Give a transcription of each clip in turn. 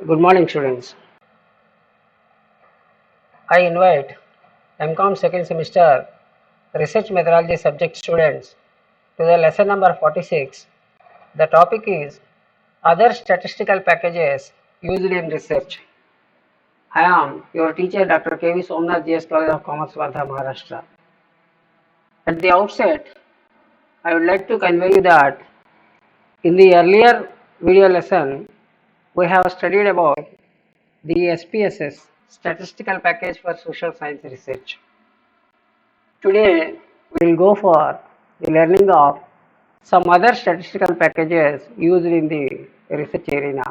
Good morning, students. I invite MCOM second semester research methodology subject students to the lesson number 46. The topic is other statistical packages used in research. I am your teacher Dr. K.V. Somnath GS College of Commerce, Wardha, Maharashtra. At the outset, I would like to convey you that in the earlier video lesson, we have studied about the SPSS, Statistical Package for Social Science Research. Today, we will go for the learning of some other statistical packages used in the research arena.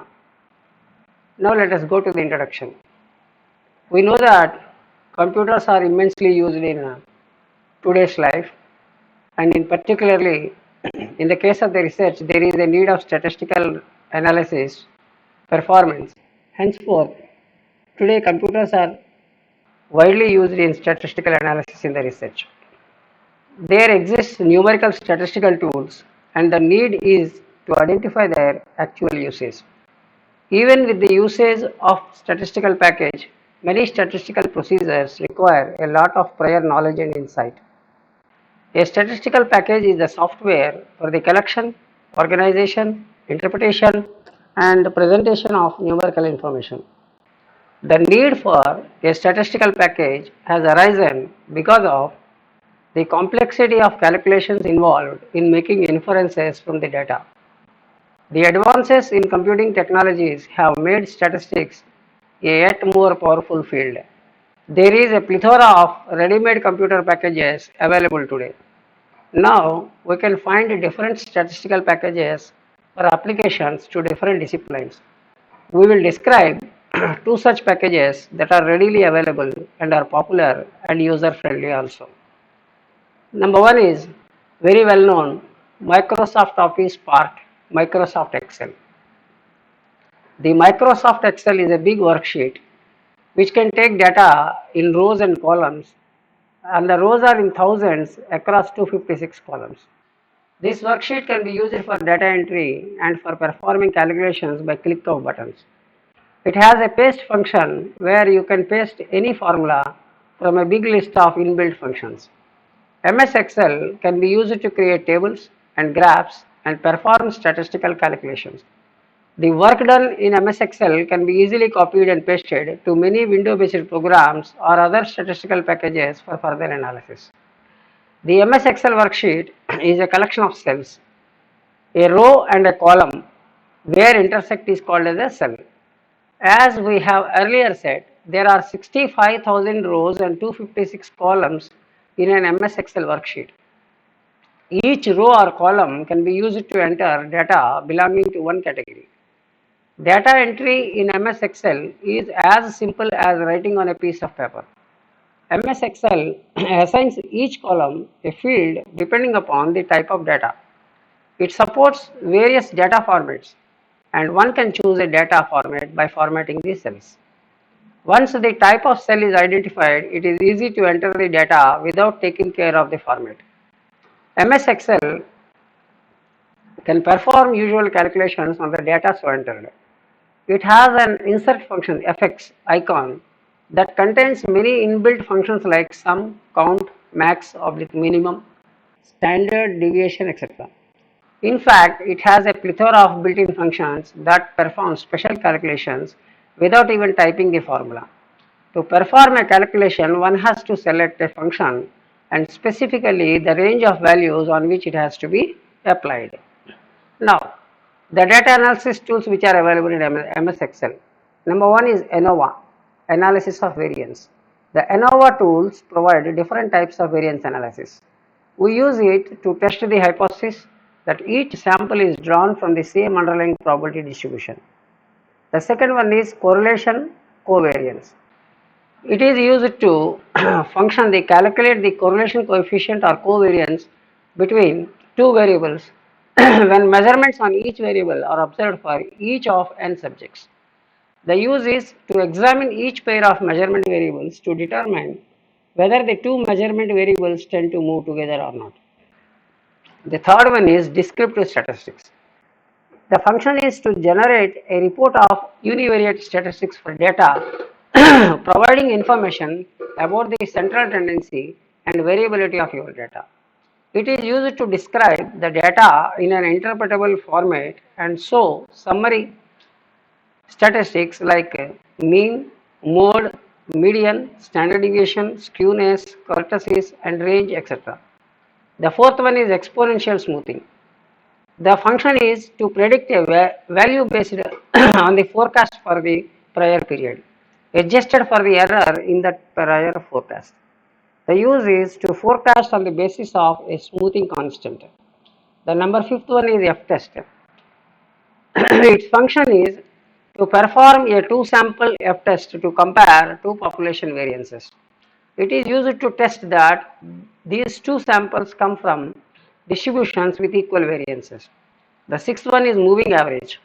Now, let us go to the introduction. We know that computers are immensely used in today's life, and in particularly in the case of the research, there is a need of statistical analysis performance. Henceforth, today computers are widely used in statistical analysis in the research. There exist numerical statistical tools and the need is to identify their actual usage. Even with the usage of statistical package, many statistical procedures require a lot of prior knowledge and insight. A statistical package is the software for the collection, organization, interpretation, and presentation of numerical information. The need for a statistical package has arisen because of the complexity of calculations involved in making inferences from the data. The advances in computing technologies have made statistics a yet more powerful field. There is a plethora of ready-made computer packages available today. Now, we can find different statistical packages for applications to different disciplines. We will describe two such packages that are readily available and are popular and user-friendly also. Number one is very well known Microsoft Office part, Microsoft Excel. The Microsoft Excel is a big worksheet which can take data in rows and columns, and the rows are in thousands across 256 columns. This worksheet can be used for data entry and for performing calculations by click of buttons. It has a paste function where you can paste any formula from a big list of inbuilt functions. MS Excel can be used to create tables and graphs and perform statistical calculations. The work done in MS Excel can be easily copied and pasted to many window-based programs or other statistical packages for further analysis. The MS Excel worksheet is a collection of cells. A row and a column where intersect is called as a cell. As we have earlier said, there are 65,000 rows and 256 columns in an MS Excel worksheet. Each row or column can be used to enter data belonging to one category. Data entry in MS Excel is as simple as writing on a piece of paper. MS Excel assigns each column a field depending upon the type of data. It supports various data formats and one can choose a data format by formatting the cells. Once the type of cell is identified, it is easy to enter the data without taking care of the format. MS Excel can perform usual calculations on the data so entered. It has an insert function fx icon that contains many inbuilt functions like sum, count, max, oblique minimum, standard deviation, etc. In fact, it has a plethora of built-in functions that perform special calculations without even typing the formula. To perform a calculation, one has to select a function and specifically the range of values on which it has to be applied. Now, the data analysis tools which are available in MS Excel. Number one is ANOVA, analysis of variance. The ANOVA tools provide different types of variance analysis. We use it to test the hypothesis that each sample is drawn from the same underlying probability distribution. The second one is correlation covariance. It is used to function they calculate the correlation coefficient or covariance between two variables when measurements on each variable are observed for each of n subjects. The use is to examine each pair of measurement variables to determine whether the two measurement variables tend to move together or not. The third one is descriptive statistics. The function is to generate a report of univariate statistics for data, providing information about the central tendency and variability of your data. It is used to describe the data in an interpretable format and show summary statistics like mean, mode, median, standard deviation, skewness, kurtosis, and range, etc. The fourth one is exponential smoothing. The function is to predict a value based on the forecast for the prior period, adjusted for the error in the prior forecast. The use is to forecast on the basis of a smoothing constant. The number fifth one is F-test. Its function is to perform a two-sample F-test to compare two population variances. It is used to test that these two samples come from distributions with equal variances. The sixth one is moving average.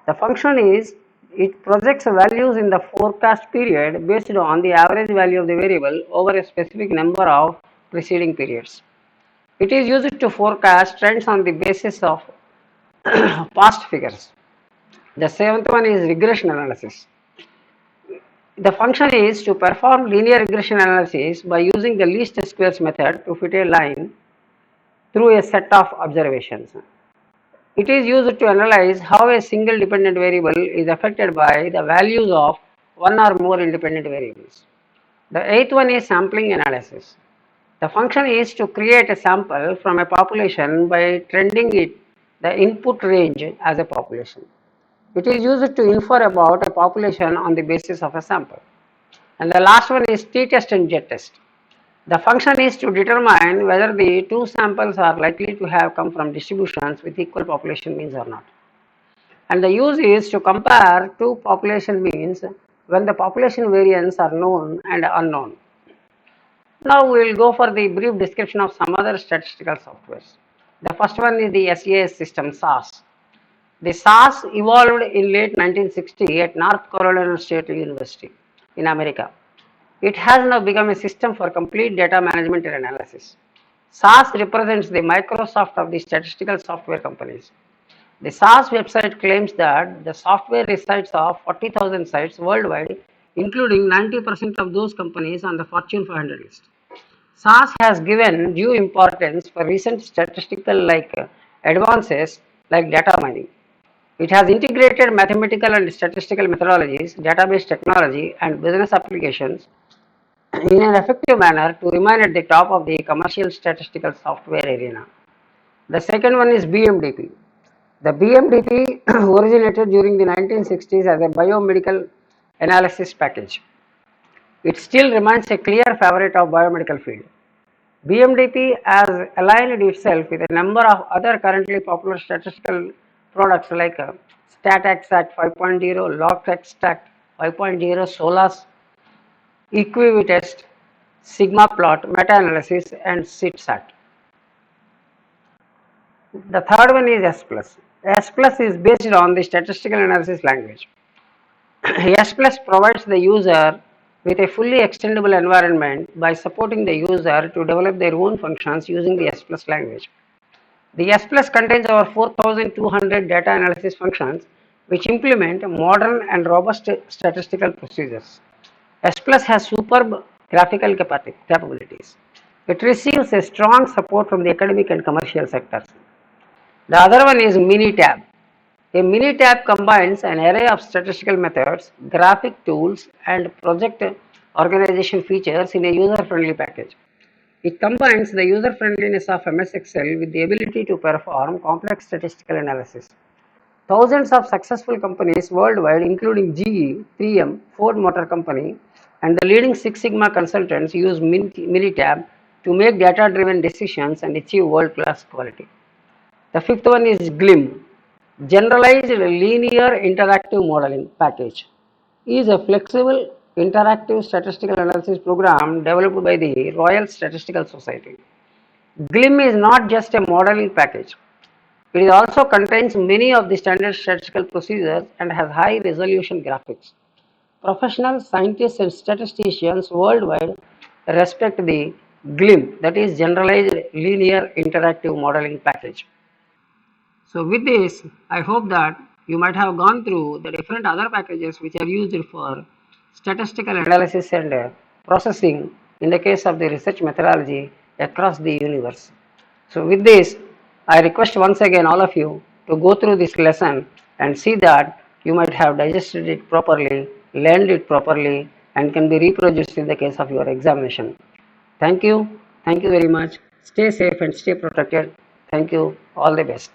The function is it projects values in the forecast period based on the average value of the variable over a specific number of preceding periods. It is used to forecast trends on the basis of past figures. The seventh one is regression analysis. The function is to perform linear regression analysis by using the least squares method to fit a line through a set of observations. It is used to analyze how a single dependent variable is affected by the values of one or more independent variables. The eighth one is sampling analysis. The function is to create a sample from a population by trending it the input range as a population. It is used to infer about a population on the basis of a sample. And the last one is t-test and z-test. The function is to determine whether the two samples are likely to have come from distributions with equal population means or not. And the use is to compare two population means when the population variance are known and unknown. Now we will go for the brief description of some other statistical softwares. The first one is the SAS system, SAS. The SAS evolved in late 1960 at North Carolina State University in America. It has now become a system for complete data management and analysis. SAS represents the Microsoft of the statistical software companies. The SAS website claims that the software resides of 40,000 sites worldwide, including 90% of those companies on the Fortune 500 list. SAS has given due importance for recent statistical advances like data mining. It has integrated mathematical and statistical methodologies, database technology, and business applications in an effective manner to remain at the top of the commercial statistical software arena. The second one is BMDP. The BMDP originated during the 1960s as a biomedical analysis package. It still remains a clear favorite of biomedical field. BMDP has aligned itself with a number of other currently popular statistical products like StatXact 5.0, LogXact 5.0, SOLAS, EquiVitest, SigmaPlot, meta-analysis, and SITSAT. The third one is S+. S+ is based on the statistical analysis language. S+ provides the user with a fully extendable environment by supporting the user to develop their own functions using the S+ language. The S+ contains over 4,200 data analysis functions which implement modern and robust statistical procedures. S+ has superb graphical capabilities. It receives a strong support from the academic and commercial sectors. The other one is Minitab. A Minitab combines an array of statistical methods, graphic tools, and project organization features in a user-friendly package. It combines the user-friendliness of MS Excel with the ability to perform complex statistical analysis. Thousands of successful companies worldwide, including GE, 3M, Ford Motor Company, and the leading Six Sigma consultants use Minitab to make data-driven decisions and achieve world-class quality. The fifth one is GLIM. Generalized Linear Interactive Modeling Package is a flexible interactive statistical analysis program developed by the Royal Statistical Society. GLIM is not just a modeling package. It also contains many of the standard statistical procedures and has high resolution graphics. Professional scientists and statisticians worldwide respect the GLIM, that is Generalized Linear Interactive Modeling Package. So with this, I hope that you might have gone through the different other packages which are used for statistical analysis and processing in the case of the research methodology across the universe. So with this, I request once again all of you to go through this lesson and see that you might have digested it properly, learned it properly, and can be reproduced in the case of your examination. Thank you. Thank you very much. Stay safe and stay protected. Thank you. All the best.